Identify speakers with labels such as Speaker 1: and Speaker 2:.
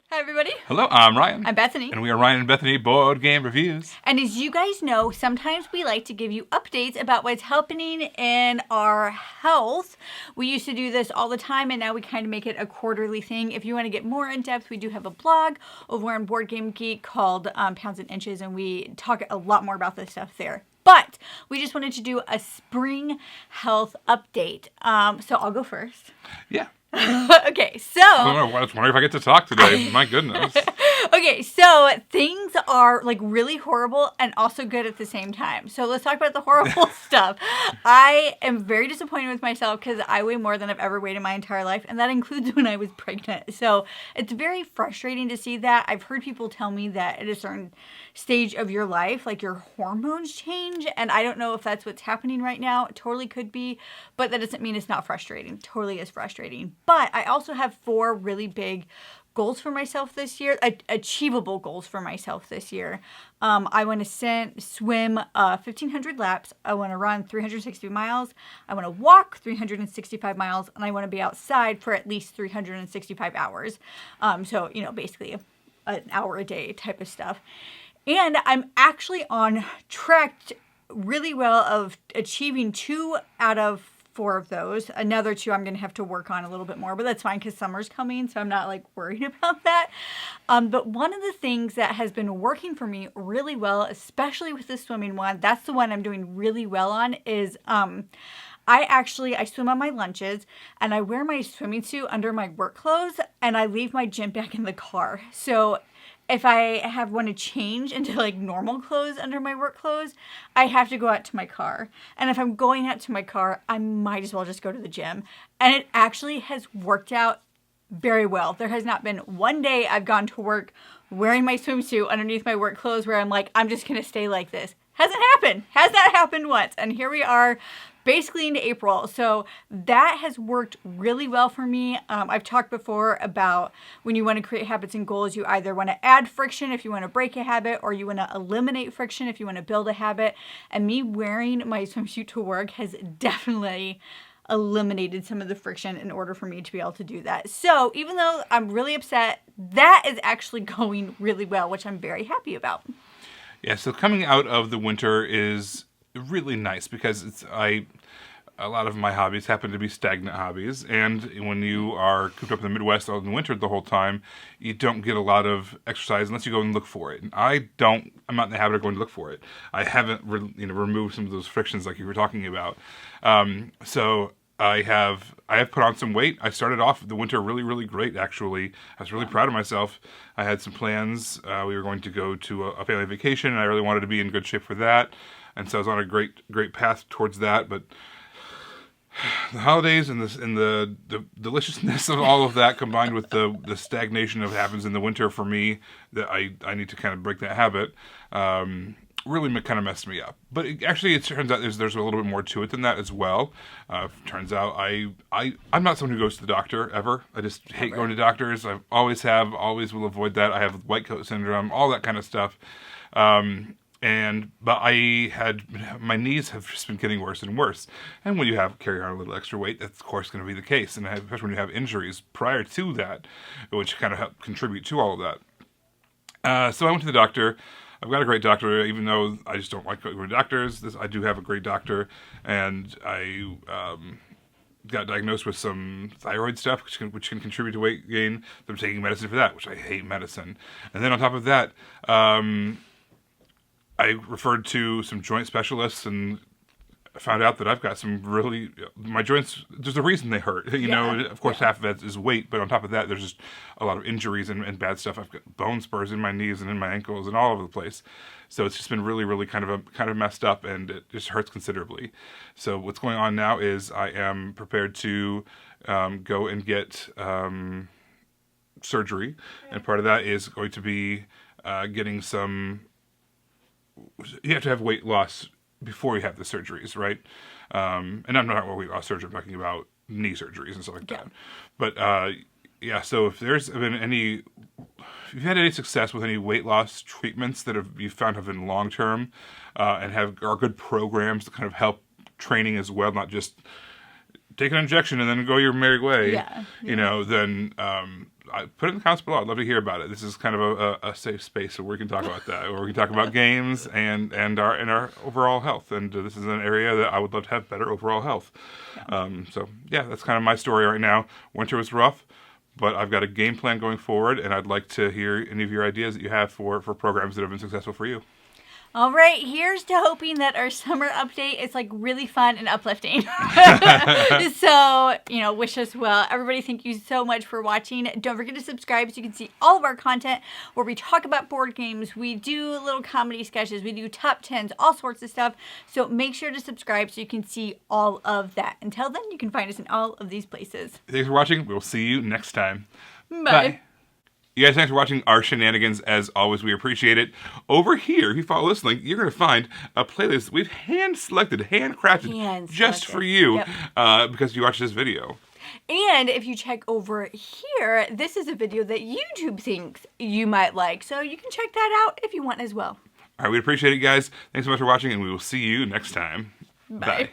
Speaker 1: Hi, everybody.
Speaker 2: Hello, I'm Ryan.
Speaker 1: I'm Bethany.
Speaker 2: And we are Ryan and Bethany Board Game Reviews.
Speaker 1: And as you guys know, sometimes we like to give you updates about what's happening in our health. We used to do this all the time, and now we kind of make it a quarterly thing. If you want to get more in depth, we do have a blog over on Board Game Geek called Pounds and Inches, and we talk a lot more about this stuff there. But we just wanted to do a spring health update. So I'll go first.
Speaker 2: Yeah.
Speaker 1: Okay, so...
Speaker 2: I was wondering if I get to talk today. My goodness.
Speaker 1: Okay, so things are like really horrible and also good at the same time. So let's talk about the horrible stuff. I am very disappointed with myself because I weigh more than I've ever weighed in my entire life, and that includes when I was pregnant. So it's very frustrating to see that. I've heard people tell me that at a certain stage of your life, like your hormones change, and I don't know if that's what's happening right now. It totally could be, but that doesn't mean it's not frustrating. It totally is frustrating. But I also have 4 really big goals for myself this year, achievable goals for myself this year. I want to swim 1,500 laps. I want to run 360 miles. I want to walk 365 miles, and I want to be outside for at least 365 hours. So, basically an hour a day type of stuff. And I'm actually on track really well of achieving 2 out of 4 of those. Another 2 I'm going to have to work on a little bit more, but that's fine because summer's coming, so I'm not like worried about that. But one of the things that has been working for me really well, especially with the swimming one, that's the one I'm doing really well on, is I swim on my lunches, and I wear my swimming suit under my work clothes, and I leave my gym bag in the car. So if I want to change into like normal clothes under my work clothes, I have to go out to my car. And if I'm going out to my car, I might as well just go to the gym. And it actually has worked out very well. There has not been one day I've gone to work wearing my swimsuit underneath my work clothes where I'm like, I'm just going to stay like this. Hasn't happened. Has not happened once. And here we are basically into April. So that has worked really well for me. I've talked before about when you want to create habits and goals, you either want to add friction if you want to break a habit, or you want to eliminate friction if you want to build a habit. And me wearing my swimsuit to work has definitely eliminated some of the friction in order for me to be able to do that. So even though I'm really upset, that is actually going really well, which I'm very happy about.
Speaker 2: Yeah, so coming out of the winter is really nice because a lot of my hobbies happen to be stagnant hobbies, and when you are cooped up in the Midwest all in the winter the whole time, you don't get a lot of exercise unless you go and look for it. And I'm not in the habit of going to look for it. I haven't removed some of those frictions like you were talking about. So I have put on some weight. I started off the winter really, really great, actually. I was really proud of myself. I had some plans. We were going to go to a family vacation, and I really wanted to be in good shape for that. And so I was on a great path towards that. But the holidays and the deliciousness of all of that, combined with the stagnation that happens in the winter for me, that I need to kind of break that habit, really kind of messed me up. But it turns out there's a little bit more to it than that as well. Turns out I'm not someone who goes to the doctor ever. I just hate going to doctors. I always will avoid that. I have white coat syndrome, all that kind of stuff. But my knees have just been getting worse and worse. And when you carry on a little extra weight, that's of course going to be the case. And especially when you have injuries prior to that, which kind of help contribute to all of that. So I went to the doctor. I've got a great doctor, even though I just don't like going to doctors. I do have a great doctor, and I got diagnosed with some thyroid stuff, which can contribute to weight gain. I'm taking medicine for that, which I hate medicine. And then on top of that, I referred to some joint specialists and found out that I've got my joints, there's a reason they hurt. Of course, half of it is weight, but on top of that, there's just a lot of injuries and bad stuff. I've got bone spurs in my knees and in my ankles and all over the place. So it's just been really, really kind of messed up, and it just hurts considerably. So what's going on now is I am prepared to go and get surgery, and part of that is going to be getting some. You have to have weight loss before you have the surgeries, right? And I'm not about weight loss surgery. I'm talking about knee surgeries and stuff like that. But so if you've had any success with any weight loss treatments that you found have been long term and are good programs to kind of help training as well, not just take an injection and then go your merry way,
Speaker 1: Yeah.
Speaker 2: you know, then put it in the comments below. I'd love to hear about it. This is kind of a safe space where we can talk about that, where we can talk about games and our overall health. And this is an area that I would love to have better overall health. So yeah, that's kind of my story right now. Winter was rough, but I've got a game plan going forward, and I'd like to hear any of your ideas that you have for programs that have been successful for you.
Speaker 1: All right, here's to hoping that our summer update is like really fun and uplifting. So, wish us well. Everybody, thank you so much for watching. Don't forget to subscribe so you can see all of our content where we talk about board games. We do little comedy sketches. We do top 10s, all sorts of stuff. So make sure to subscribe so you can see all of that. Until then, you can find us in all of these places.
Speaker 2: Thanks for watching. We'll see you next time.
Speaker 1: Bye.
Speaker 2: You guys, thanks for watching our shenanigans. As always, we appreciate it. Over here, if you follow this link, you're going to find a playlist we've handcrafted just for you because you watched this video.
Speaker 1: And if you check over here, this is a video that YouTube thinks you might like. So you can check that out if you want as well.
Speaker 2: All right, we appreciate it, guys. Thanks so much for watching, and we will see you next time.
Speaker 1: Bye.